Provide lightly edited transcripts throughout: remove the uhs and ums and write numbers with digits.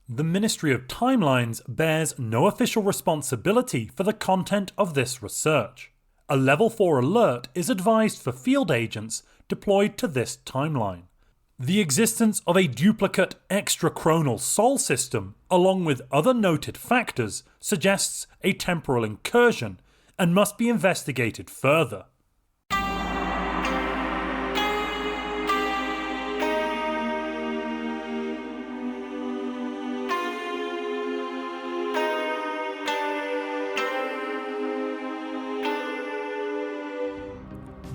The Ministry of Timelines bears no official responsibility for the content of this research. A Level 4 alert is advised for field agents deployed to this timeline. The existence of a duplicate extrachronal sol system, along with other noted factors, suggests a temporal incursion and must be investigated further.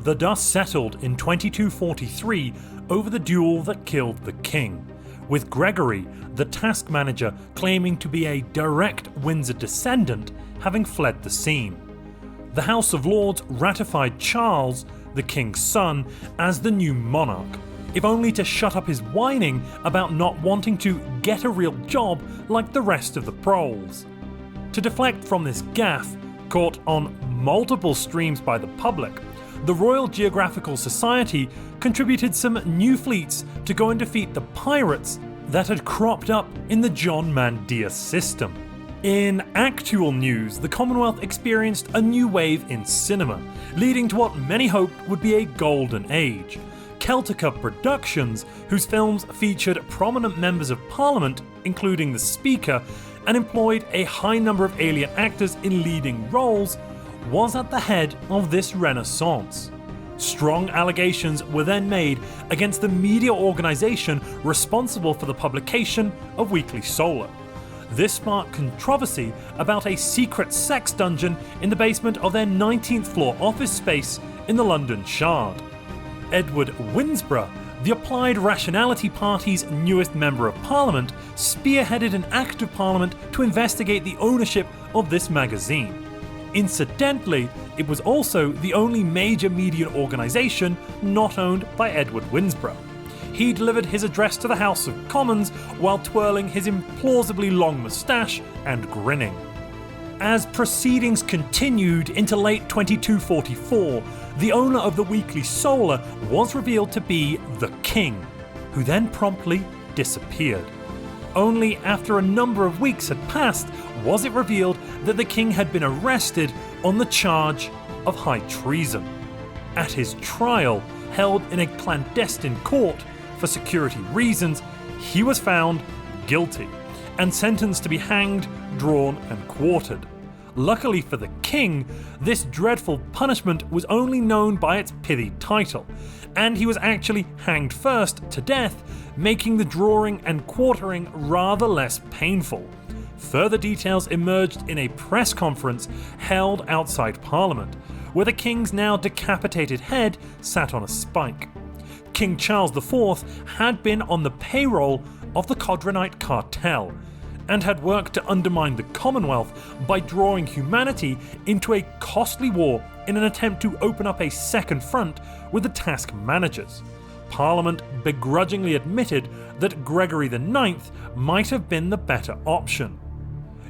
The dust settled in 2243 over the duel that killed the king, with Gregory, the task manager, claiming to be a direct Windsor descendant, having fled the scene. The House of Lords ratified Charles, the king's son, as the new monarch, if only to shut up his whining about not wanting to get a real job like the rest of the proles. To deflect from this gaffe, caught on multiple streams by the public, the Royal Geographical Society contributed some new fleets to go and defeat the pirates that had cropped up in the John Mandia system. In actual news, the Commonwealth experienced a new wave in cinema, leading to what many hoped would be a golden age. Celtica Productions, whose films featured prominent members of Parliament, including the Speaker, and employed a high number of alien actors in leading roles, was at the head of this renaissance. Strong allegations were then made against the media organisation responsible for the publication of Weekly Solar. This sparked controversy about a secret sex dungeon in the basement of their 19th floor office space in the London Shard. Edward Winsborough, the Applied Rationality Party's newest Member of Parliament, spearheaded an Act of Parliament to investigate the ownership of this magazine. Incidentally, it was also the only major media organisation not owned by Edward Winsborough. He delivered his address to the House of Commons while twirling his implausibly long moustache and grinning. As proceedings continued into late 2244, the owner of the Weekly Solar was revealed to be the King, who then promptly disappeared. Only after a number of weeks had passed was it revealed that the king had been arrested on the charge of high treason. At his trial, held in a clandestine court for security reasons, he was found guilty and sentenced to be hanged, drawn and quartered. Luckily for the king, this dreadful punishment was only known by its pithy title, and he was actually hanged first to death, making the drawing and quartering rather less painful. Further details emerged in a press conference held outside Parliament, where the king's now decapitated head sat on a spike. King Charles IV had been on the payroll of the Codronite cartel, and had worked to undermine the Commonwealth by drawing humanity into a costly war in an attempt to open up a second front with the task managers. Parliament begrudgingly admitted that Gregory IX might have been the better option.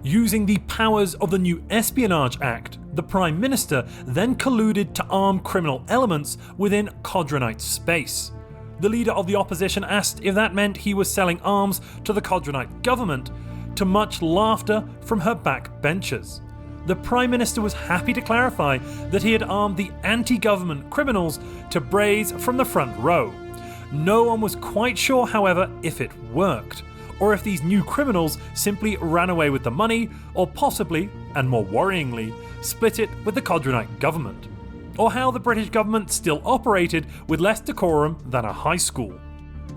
Using the powers of the new Espionage Act, the Prime Minister then colluded to arm criminal elements within Codronite space. The leader of the opposition asked if that meant he was selling arms to the Codronite government, to much laughter from her backbenchers. The Prime Minister was happy to clarify that he had armed the anti-government criminals to braze from the front row. No one was quite sure, however, if it worked, or if these new criminals simply ran away with the money, or possibly, and more worryingly, split it with the Codronite government, or how the British government still operated with less decorum than a high school.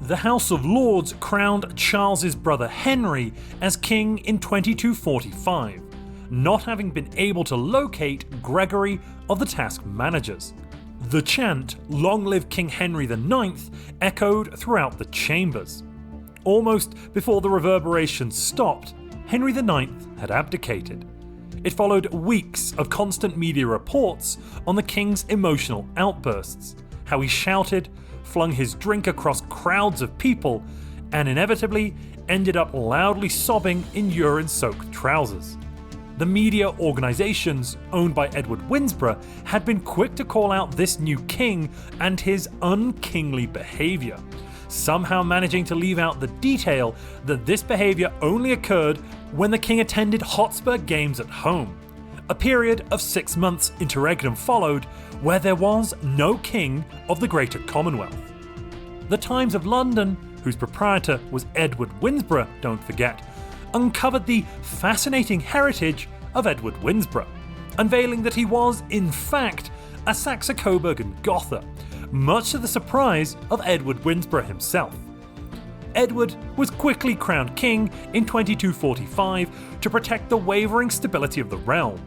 The House of Lords crowned Charles's brother Henry as king in 2245, not having been able to locate Gregory of the task managers. The chant, "Long live King Henry IX," echoed throughout the chambers. Almost before the reverberations stopped, Henry IX had abdicated. It followed weeks of constant media reports on the king's emotional outbursts, how he shouted, flung his drink across crowds of people, and inevitably ended up loudly sobbing in urine-soaked trousers. The media organisations, owned by Edward Winsborough, had been quick to call out this new king and his unkingly behaviour, somehow managing to leave out the detail that this behaviour only occurred when the king attended Hotspur Games at home. A period of 6 months interregnum followed, where there was no king of the Greater Commonwealth. The Times of London, whose proprietor was Edward Winsborough, don't forget, uncovered the fascinating heritage of Edward Winsborough, unveiling that he was, in fact, a Saxe-Coburg Gotha, much to the surprise of Edward Winsborough himself. Edward was quickly crowned king in 2245 to protect the wavering stability of the realm.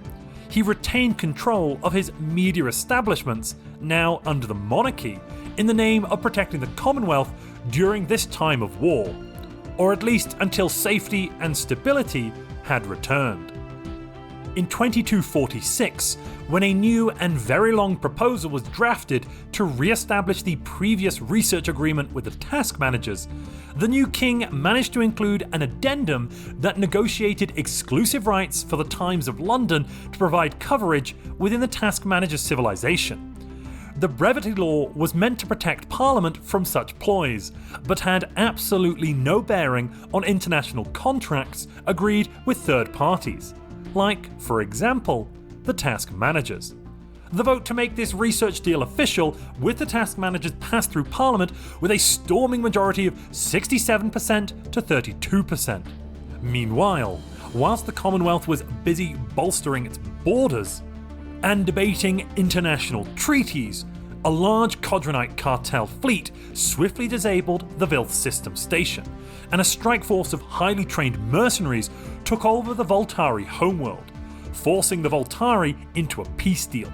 He retained control of his media establishments, now under the monarchy, in the name of protecting the Commonwealth during this time of war, or at least until safety and stability had returned. In 2246, when a new and very long proposal was drafted to re-establish the previous research agreement with the task managers, the new king managed to include an addendum that negotiated exclusive rights for the Times of London to provide coverage within the task manager's civilization. The brevity law was meant to protect Parliament from such ploys, but had absolutely no bearing on international contracts agreed with third parties, like, for example, the task managers. The vote to make this research deal official with the task managers passed through Parliament with a storming majority of 67% to 32%. Meanwhile, whilst the Commonwealth was busy bolstering its borders and debating international treaties, a large Codronite cartel fleet swiftly disabled the Vilth system station, and a strike force of highly trained mercenaries took over the Voltari homeworld, forcing the Voltari into a peace deal.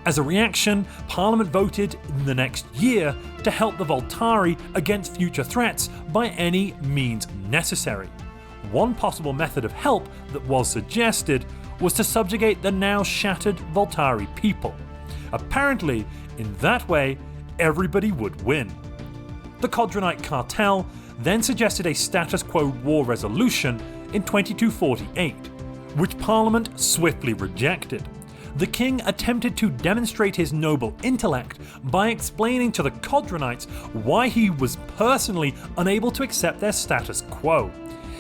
As a reaction, Parliament voted in the next year to help the Voltari against future threats by any means necessary. One possible method of help that was suggested was to subjugate the now shattered Voltari people. Apparently, in that way, everybody would win. The Codronite cartel then suggested a status quo war resolution in 2248, which Parliament swiftly rejected. The king attempted to demonstrate his noble intellect by explaining to the Codronites why he was personally unable to accept their status quo.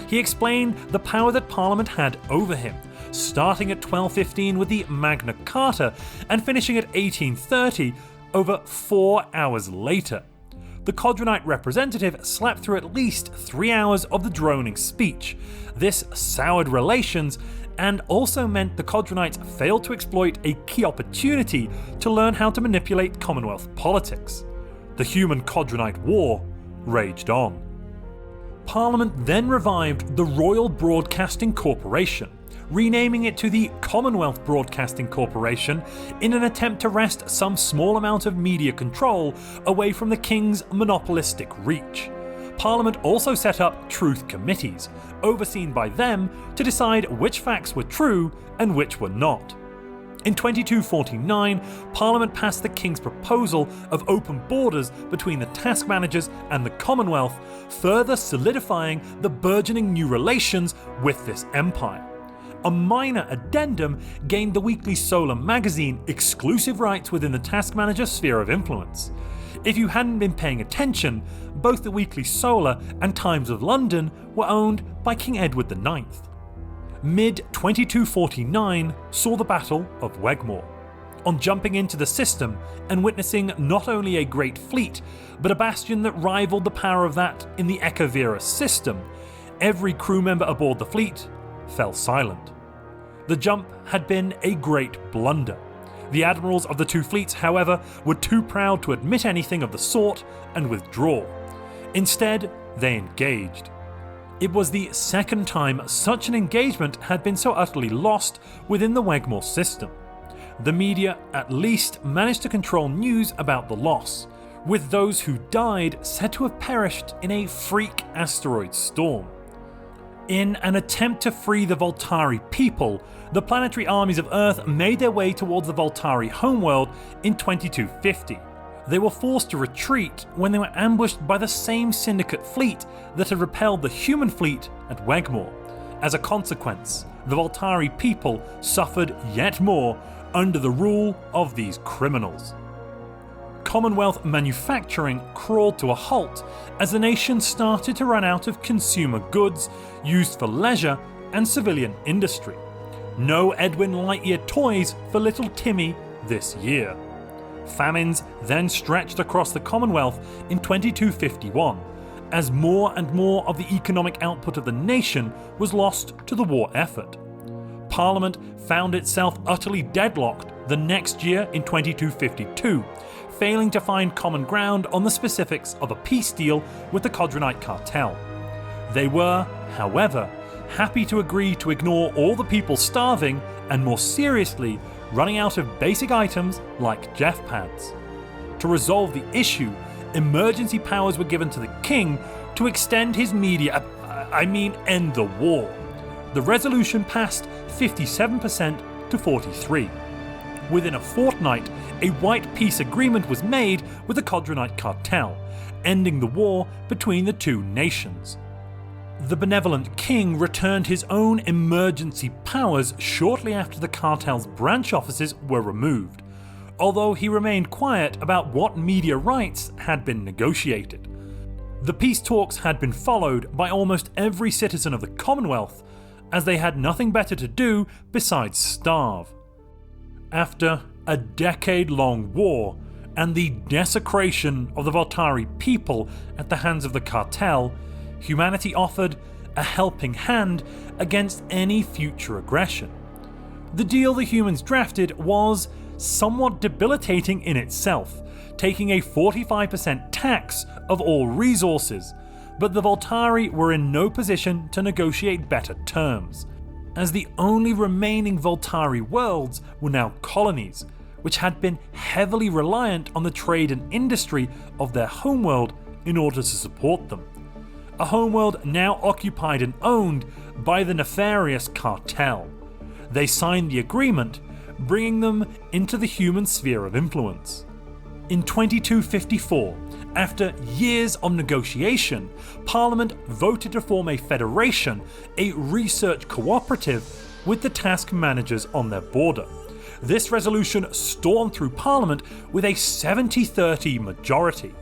He explained the power that Parliament had over him, starting at 1215 with the Magna Carta and finishing at 1830, over 4 hours later. The Codronite representative slept through at least 3 hours of the droning speech. This soured relations and also meant the Codronites failed to exploit a key opportunity to learn how to manipulate Commonwealth politics. The Human Codronite War raged on. Parliament then revived the Royal Broadcasting Corporation, renaming it to the Commonwealth Broadcasting Corporation in an attempt to wrest some small amount of media control away from the King's monopolistic reach. Parliament also set up truth committees, overseen by them to decide which facts were true and which were not. In 2249, Parliament passed the King's proposal of open borders between the task managers and the Commonwealth, further solidifying the burgeoning new relations with this empire. A minor addendum gained the Weekly Solar magazine exclusive rights within the task manager's sphere of influence. If you hadn't been paying attention, both the Weekly Solar and Times of London were owned by King Edward IX. Mid-2249 saw the Battle of Wegmore. On jumping into the system and witnessing not only a great fleet, but a bastion that rivaled the power of that in the Echovira system, every crew member aboard the fleet fell silent. The jump had been a great blunder. The admirals of the two fleets, however, were too proud to admit anything of the sort and withdraw. Instead, they engaged. It was the second time such an engagement had been so utterly lost within the Wegmore system. The media at least managed to control news about the loss, with those who died said to have perished in a freak asteroid storm. In an attempt to free the Voltari people, the planetary armies of Earth made their way towards the Voltari homeworld in 2250. They were forced to retreat when they were ambushed by the same Syndicate fleet that had repelled the human fleet at Wegmore. As a consequence, the Voltari people suffered yet more under the rule of these criminals. Commonwealth manufacturing crawled to a halt as the nation started to run out of consumer goods used for leisure and civilian industry. No Edwin Lightyear toys for little Timmy this year. Famines then stretched across the Commonwealth in 2251, as more and more of the economic output of the nation was lost to the war effort. Parliament found itself utterly deadlocked the next year in 2252, failing to find common ground on the specifics of a peace deal with the Codronite cartel. They were, however, happy to agree to ignore all the people starving and, more seriously, running out of basic items like Jeff pads. To resolve the issue, emergency powers were given to the king to extend his end the war. The resolution passed 57% to 43%. Within a fortnight, a white peace agreement was made with the Codronite cartel, ending the war between the two nations. The benevolent king returned his own emergency powers shortly after the cartel's branch offices were removed, although he remained quiet about what media rights had been negotiated. The peace talks had been followed by almost every citizen of the Commonwealth, as they had nothing better to do besides starve. After a decade-long war and the desecration of the Voltari people at the hands of the cartel, humanity offered a helping hand against any future aggression. The deal the humans drafted was somewhat debilitating in itself, taking a 45% tax of all resources, but the Voltari were in no position to negotiate better terms, as the only remaining Voltari worlds were now colonies, which had been heavily reliant on the trade and industry of their homeworld in order to support them. A homeworld now occupied and owned by the nefarious cartel. They signed the agreement, bringing them into the human sphere of influence. In 2254, after years of negotiation, Parliament voted to form a federation, a research cooperative, with the task managers on their border. This resolution stormed through Parliament with a 70-30 majority.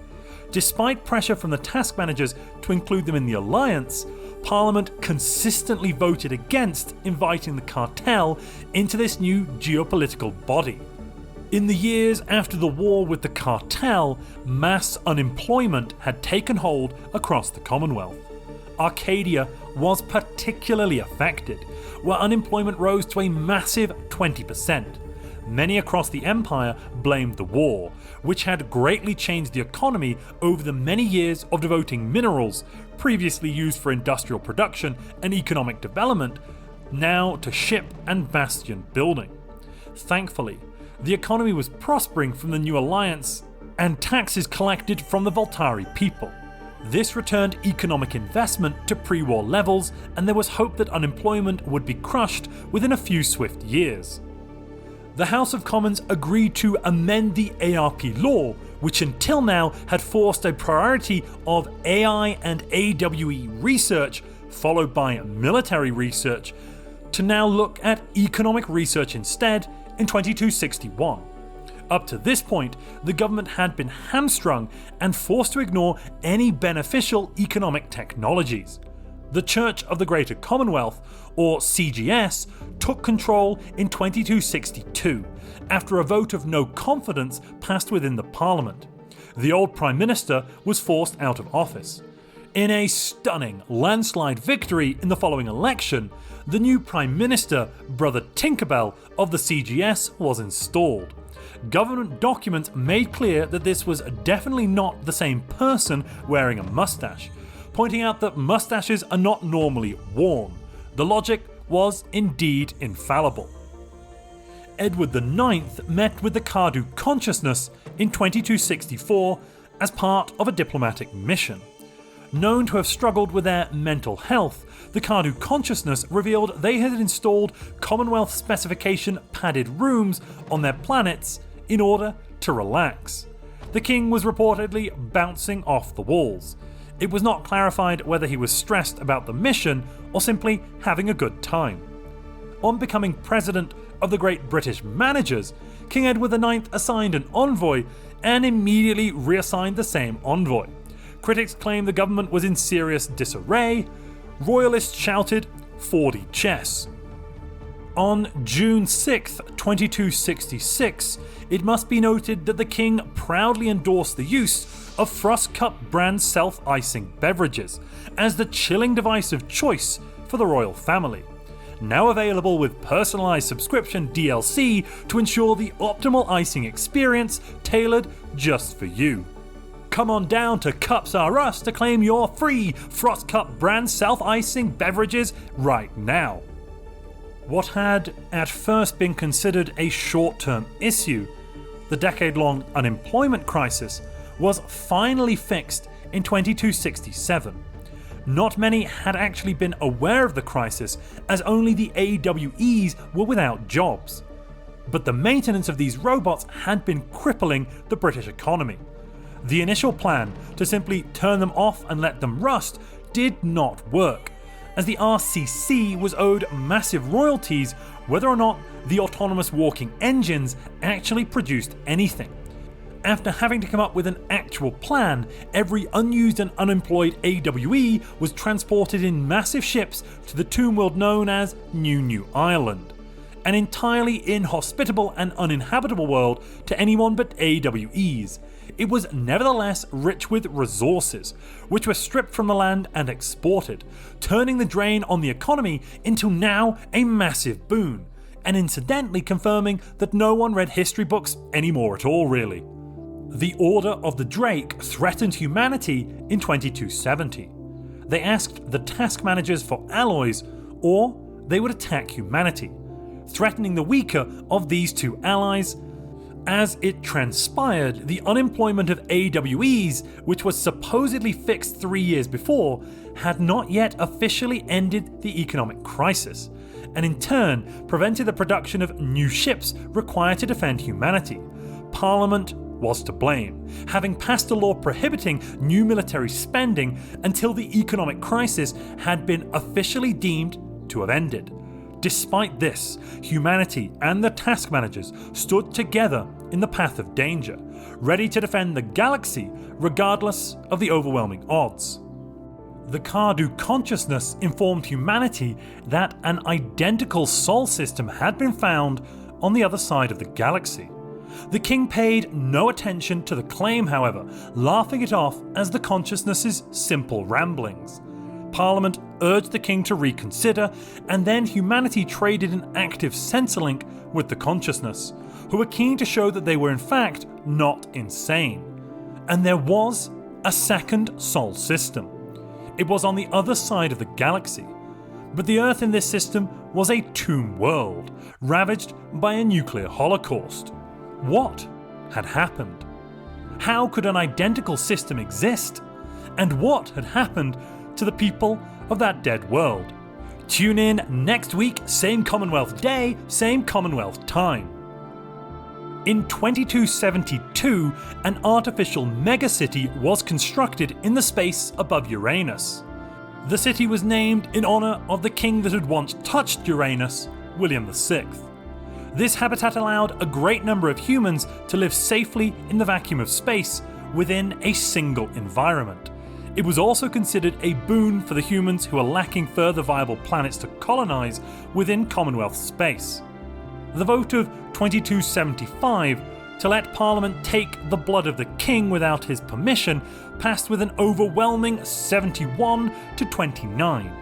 Despite pressure from the task managers to include them in the alliance, Parliament consistently voted against inviting the cartel into this new geopolitical body. In the years after the war with the cartel, mass unemployment had taken hold across the Commonwealth. Arcadia was particularly affected, where unemployment rose to a massive 20%. Many across the Empire blamed the war, which had greatly changed the economy over the many years of devoting minerals, previously used for industrial production and economic development, now to ship and bastion building. Thankfully, the economy was prospering from the new alliance and taxes collected from the Voltari people. This returned economic investment to pre-war levels, and there was hope that unemployment would be crushed within a few swift years. The House of Commons agreed to amend the ARP law, which until now had forced a priority of AI and AWE research, followed by military research, to now look at economic research instead in 2261. Up to this point, the government had been hamstrung and forced to ignore any beneficial economic technologies. The Church of the Greater Commonwealth, or CGS, took control in 2262, after a vote of no confidence passed within the Parliament. The old Prime Minister was forced out of office. In a stunning landslide victory in the following election, the new Prime Minister, Brother Tinkerbell of the CGS, was installed. Government documents made clear that this was definitely not the same person wearing a mustache, pointing out that mustaches are not normally worn. The logic was indeed infallible. Edward IX met with the Cardew Consciousness in 2264 as part of a diplomatic mission. Known to have struggled with their mental health, the Cardew Consciousness revealed they had installed Commonwealth specification padded rooms on their planets in order to relax. The king was reportedly bouncing off the walls. It was not clarified whether he was stressed about the mission or simply having a good time. On becoming president of the great British managers, King Edward IX assigned an envoy and immediately reassigned the same envoy. Critics claimed the government was in serious disarray. Royalists shouted, "4D chess." On June 6, 2266, it must be noted that the king proudly endorsed the use of Frost Cup brand self-icing beverages as the chilling device of choice for the royal family. Now available with personalised subscription DLC to ensure the optimal icing experience tailored just for you. Come on down to Cups R Us to claim your free Frost Cup brand self-icing beverages right now. What had at first been considered a short-term issue, the decade-long unemployment crisis, was finally fixed in 2267. Not many had actually been aware of the crisis, as only the AWEs were without jobs. But the maintenance of these robots had been crippling the British economy. The initial plan to simply turn them off and let them rust did not work, as the RCC was owed massive royalties whether or not the autonomous walking engines actually produced anything. After having to come up with an actual plan, every unused and unemployed AWE was transported in massive ships to the tomb world known as New Ireland, an entirely inhospitable and uninhabitable world to anyone but AWEs. It was nevertheless rich with resources, which were stripped from the land and exported, turning the drain on the economy into now a massive boon, and incidentally confirming that no one read history books anymore at all really. The Order of the Drake threatened humanity in 2270. They asked the task managers for alloys, or they would attack humanity, threatening the weaker of these two allies. As it transpired, the unemployment of AWEs, which was supposedly fixed 3 years before, had not yet officially ended the economic crisis, and in turn prevented the production of new ships required to defend humanity. Parliament was to blame, having passed a law prohibiting new military spending until the economic crisis had been officially deemed to have ended. Despite this, humanity and the task managers stood together in the path of danger, ready to defend the galaxy regardless of the overwhelming odds. The Cardu consciousness informed humanity that an identical sol system had been found on the other side of the galaxy. The king paid no attention to the claim, however, laughing it off as the consciousness's simple ramblings. Parliament urged the king to reconsider, and then humanity traded an active sensor link with the consciousness, who were keen to show that they were in fact not insane. And there was a second sol system. It was on the other side of the galaxy, but the Earth in this system was a tomb world, ravaged by a nuclear holocaust. What had happened? How could an identical system exist? And what had happened to the people of that dead world? Tune in next week, same Commonwealth day, same Commonwealth time. In 2272, an artificial megacity was constructed in the space above Uranus. The city was named in honour of the king that had once touched Uranus, William VI. This habitat allowed a great number of humans to live safely in the vacuum of space within a single environment. It was also considered a boon for the humans who are lacking further viable planets to colonise within Commonwealth space. The vote of 2275 to let Parliament take the blood of the king without his permission passed with an overwhelming 71 to 29.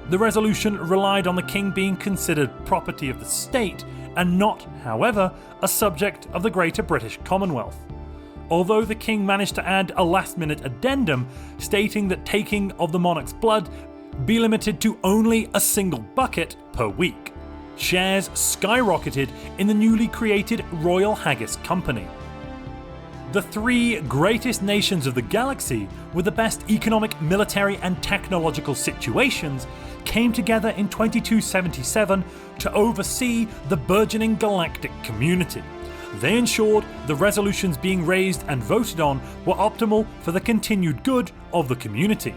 The resolution relied on the king being considered property of the state and not, however, a subject of the Greater British Commonwealth. Although the king managed to add a last-minute addendum stating that taking of the monarch's blood be limited to only a single bucket per week. Shares skyrocketed in the newly created Royal Haggis Company. The three greatest nations of the galaxy, with the best economic, military and technological situations, came together in 2277 to oversee the burgeoning galactic community. They ensured the resolutions being raised and voted on were optimal for the continued good of the community.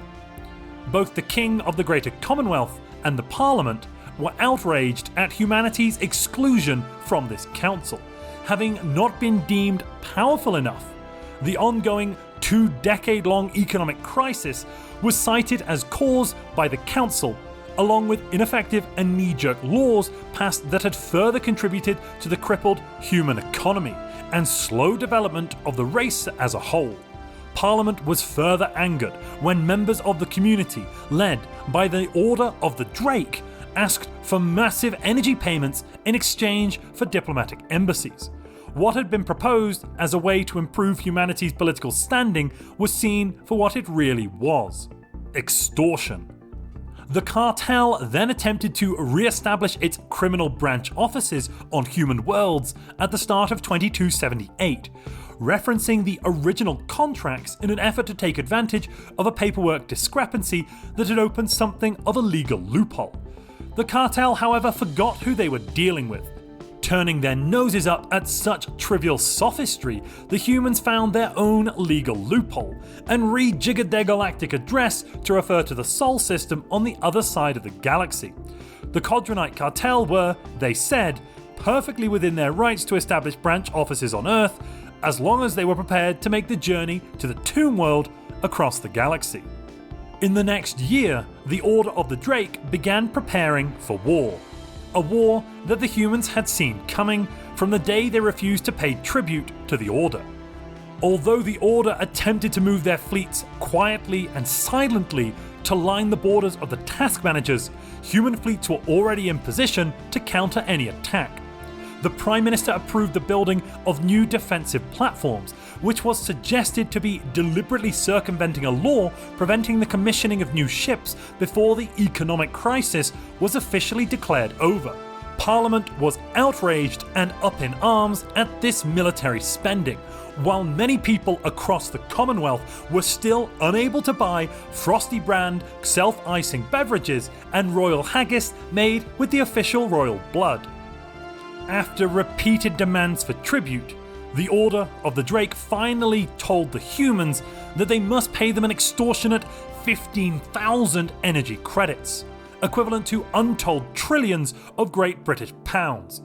Both the King of the Greater Commonwealth and the Parliament were outraged at humanity's exclusion from this council, having not been deemed powerful enough. The ongoing 2-decade-long economic crisis was cited as caused by the council, along with ineffective and knee-jerk laws passed that had further contributed to the crippled human economy and slow development of the race as a whole. Parliament was further angered when members of the community, led by the Order of the Drake, asked for massive energy payments in exchange for diplomatic embassies. What had been proposed as a way to improve humanity's political standing was seen for what it really was: extortion. The cartel then attempted to re-establish its criminal branch offices on human worlds at the start of 2278, referencing the original contracts in an effort to take advantage of a paperwork discrepancy that had opened something of a legal loophole. The cartel, however, forgot who they were dealing with. Turning their noses up at such trivial sophistry, the humans found their own legal loophole and rejiggered their galactic address to refer to the Sol system on the other side of the galaxy. The Codronite cartel were, they said, perfectly within their rights to establish branch offices on Earth, as long as they were prepared to make the journey to the Tomb World across the galaxy. In the next year, the Order of the Drake began preparing for war. A war that the humans had seen coming from the day they refused to pay tribute to the Order. Although the Order attempted to move their fleets quietly and silently to line the borders of the task managers, human fleets were already in position to counter any attack. The Prime Minister approved the building of new defensive platforms, which was suggested to be deliberately circumventing a law preventing the commissioning of new ships before the economic crisis was officially declared over. Parliament was outraged and up in arms at this military spending, while many people across the Commonwealth were still unable to buy Frosty brand self-icing beverages and royal haggis made with the official royal blood. After repeated demands for tribute, the Order of the Drake finally told the humans that they must pay them an extortionate 15,000 energy credits, equivalent to untold trillions of Great British pounds.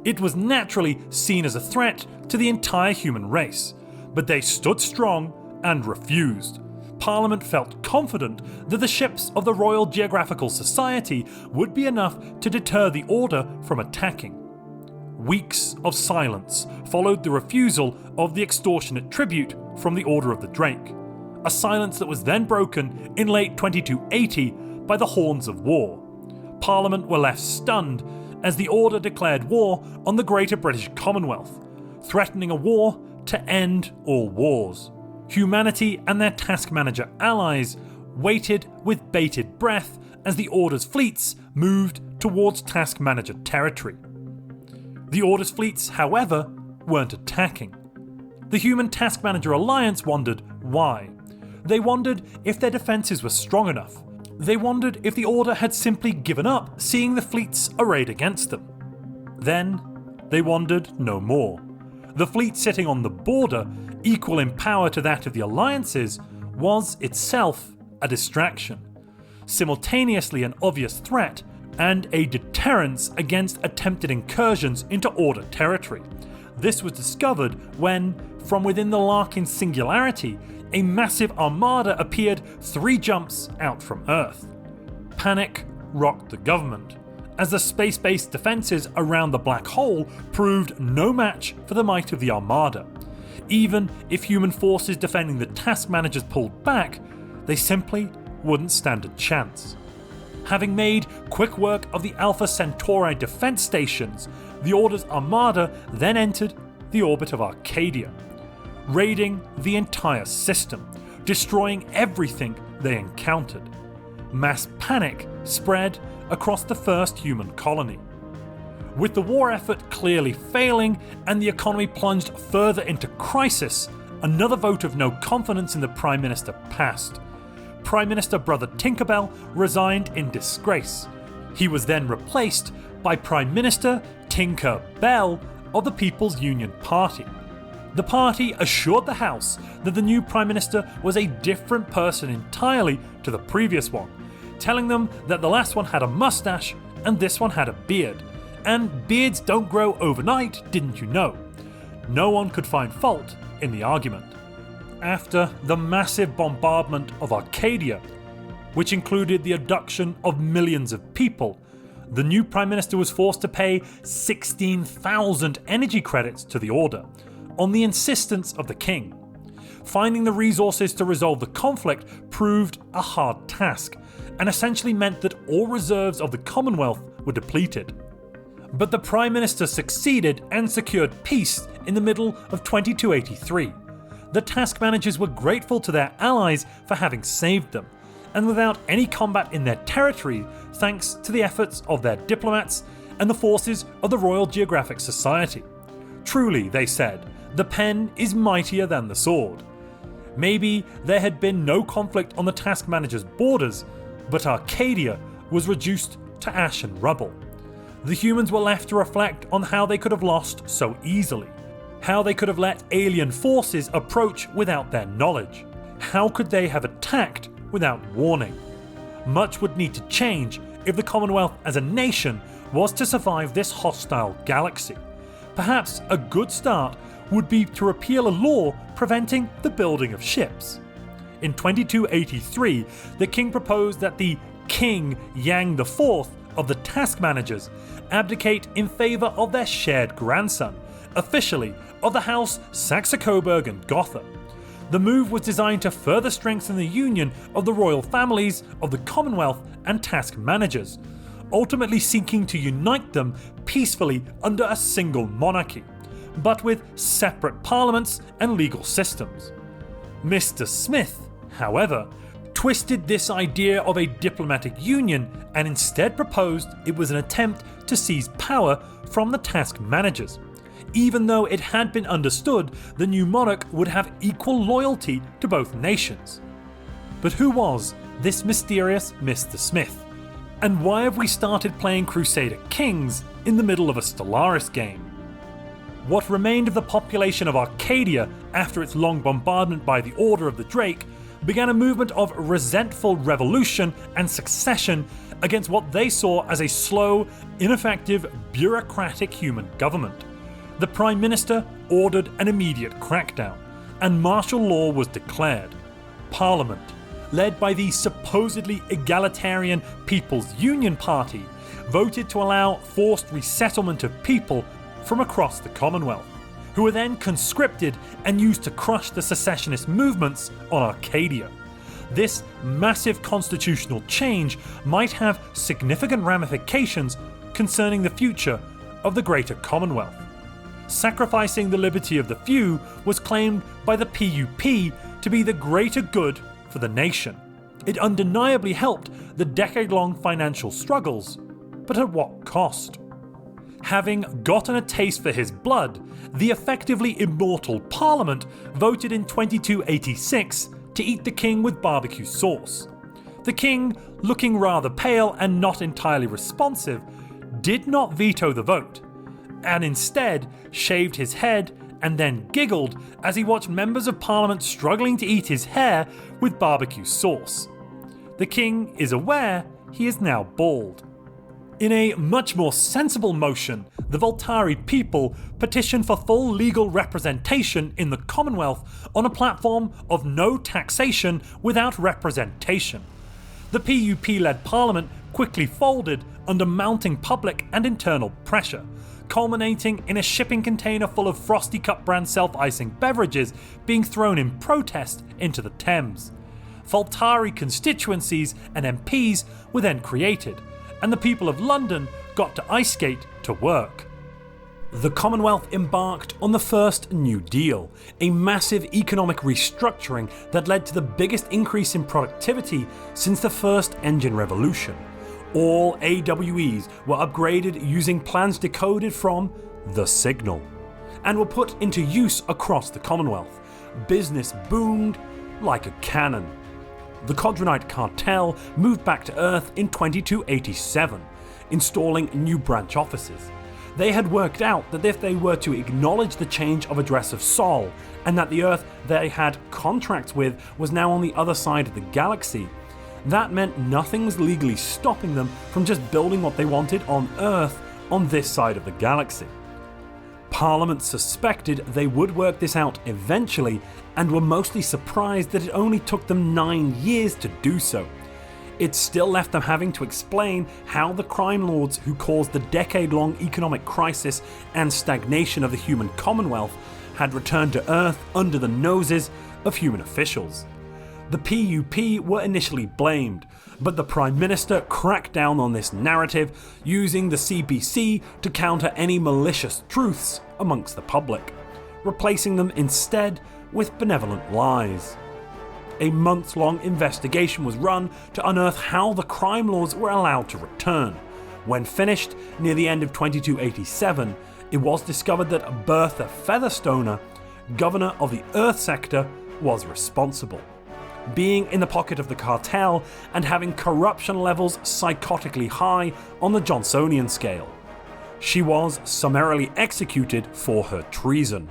It was naturally seen as a threat to the entire human race, but they stood strong and refused. Parliament felt confident that the ships of the Royal Geographical Society would be enough to deter the Order from attacking. Weeks of silence followed the refusal of the extortionate tribute from the Order of the Drake, a silence that was then broken in late 2280 by the Horns of War. Parliament were left stunned as the Order declared war on the Greater British Commonwealth, threatening a war to end all wars. Humanity and their task manager allies waited with bated breath as the Order's fleets moved towards task manager territory. The Order's fleets, however, weren't attacking. The Human Task Manager Alliance wondered why. They wondered if their defences were strong enough. They wondered if the Order had simply given up seeing the fleets arrayed against them. Then, they wondered no more. The fleet sitting on the border, equal in power to that of the Alliances, was itself a distraction, simultaneously an obvious threat and a deterrence against attempted incursions into Order territory. This was discovered when, from within the Larkin Singularity, a massive armada appeared 3 jumps out from Earth. Panic rocked the government, as the space-based defences around the black hole proved no match for the might of the armada. Even if human forces defending the task managers pulled back, they simply wouldn't stand a chance. Having made quick work of the Alpha Centauri defense stations, the Order's armada then entered the orbit of Arcadia, raiding the entire system, destroying everything they encountered. Mass panic spread across the first human colony. With the war effort clearly failing and the economy plunged further into crisis, another vote of no confidence in the Prime Minister passed. Prime Minister Brother Tinkerbell resigned in disgrace. He was then replaced by Prime Minister Tinker Bell of the People's Union Party. The party assured the House that the new Prime Minister was a different person entirely to the previous one, telling them that the last one had a mustache and this one had a beard. And beards don't grow overnight, didn't you know? No one could find fault in the argument. After the massive bombardment of Arcadia, which included the abduction of millions of people, the new Prime Minister was forced to pay 16,000 energy credits to the Order, on the insistence of the King. Finding the resources to resolve the conflict proved a hard task, and essentially meant that all reserves of the Commonwealth were depleted. But the Prime Minister succeeded and secured peace in the middle of 2283. The task managers were grateful to their allies for having saved them, and without any combat in their territory, thanks to the efforts of their diplomats and the forces of the Royal Geographic Society. Truly, they said, the pen is mightier than the sword. Maybe there had been no conflict on the task manager's borders, but Arcadia was reduced to ash and rubble. The humans were left to reflect on how they could have lost so easily, how they could have let alien forces approach without their knowledge, how could they have attacked without warning. Much would need to change if the Commonwealth as a nation was to survive this hostile galaxy. Perhaps a good start would be to repeal a law preventing the building of ships. In 2283, the king proposed that the King Yang IV of the task managers abdicate in favour of their shared grandson, officially of the House Saxe-Coburg and Gotha. The move was designed to further strengthen the union of the royal families of the Commonwealth and task managers, ultimately seeking to unite them peacefully under a single monarchy, but with separate parliaments and legal systems. Mr. Smith, however, twisted this idea of a diplomatic union and instead proposed it was an attempt to seize power from the task managers, even though it had been understood the new monarch would have equal loyalty to both nations. But who was this mysterious Mr. Smith? And why have we started playing Crusader Kings in the middle of a Stellaris game? What remained of the population of Arcadia after its long bombardment by the Order of the Drake began a movement of resentful revolution and succession against what they saw as a slow, ineffective, bureaucratic human government. The Prime Minister ordered an immediate crackdown, and martial law was declared. Parliament, led by the supposedly egalitarian People's Union Party, voted to allow forced resettlement of people from across the Commonwealth, who were then conscripted and used to crush the secessionist movements on Arcadia. This massive constitutional change might have significant ramifications concerning the future of the Greater Commonwealth. Sacrificing the liberty of the few was claimed by the PUP to be the greater good for the nation. It undeniably helped the decade-long financial struggles, but at what cost? Having gotten a taste for his blood, the effectively immortal Parliament voted in 2286 to eat the king with barbecue sauce. The king, looking rather pale and not entirely responsive, did not veto the vote, and instead shaved his head and then giggled as he watched members of Parliament struggling to eat his hair with barbecue sauce. The king is aware he is now bald. In a much more sensible motion, the Voltari people petitioned for full legal representation in the Commonwealth on a platform of no taxation without representation. The PUP-led Parliament quickly folded under mounting public and internal pressure, culminating in a shipping container full of Frosty Cup brand self-icing beverages being thrown in protest into the Thames. Voltari constituencies and MPs were then created, and the people of London got to ice skate to work. The Commonwealth embarked on the first New Deal, a massive economic restructuring that led to the biggest increase in productivity since the first engine revolution. All AWEs were upgraded using plans decoded from the Signal, and were put into use across the Commonwealth. Business boomed like a cannon. The Codronite cartel moved back to Earth in 2287, installing new branch offices. They had worked out that if they were to acknowledge the change of address of Sol, and that the Earth they had contracts with was now on the other side of the galaxy, that meant nothing was legally stopping them from just building what they wanted on Earth on this side of the galaxy. Parliament suspected they would work this out eventually, and were mostly surprised that it only took them 9 years to do so. It still left them having to explain how the crime lords who caused the decade-long economic crisis and stagnation of the human Commonwealth had returned to Earth under the noses of human officials. The PUP were initially blamed, but the Prime Minister cracked down on this narrative, using the CBC to counter any malicious truths amongst the public, replacing them instead with benevolent lies. A months-long investigation was run to unearth how the crime lords were allowed to return. When finished, near the end of 2287, it was discovered that Bertha Featherstoner, governor of the Earth sector, was responsible. Being in the pocket of the cartel and having corruption levels psychotically high on the Johnsonian scale. She was summarily executed for her treason.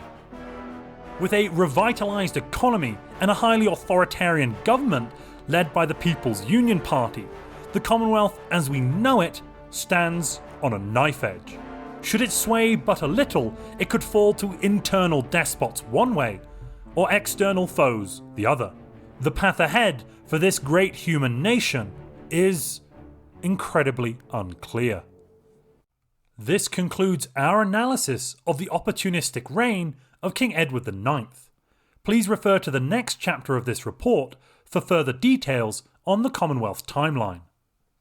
With a revitalised economy and a highly authoritarian government led by the People's Union Party, the Commonwealth as we know it stands on a knife edge. Should it sway but a little, it could fall to internal despots one way, or external foes the other. The path ahead for this great human nation is incredibly unclear. This concludes our analysis of the opportunistic reign of King Edward IX. Please refer to the next chapter of this report for further details on the Commonwealth timeline.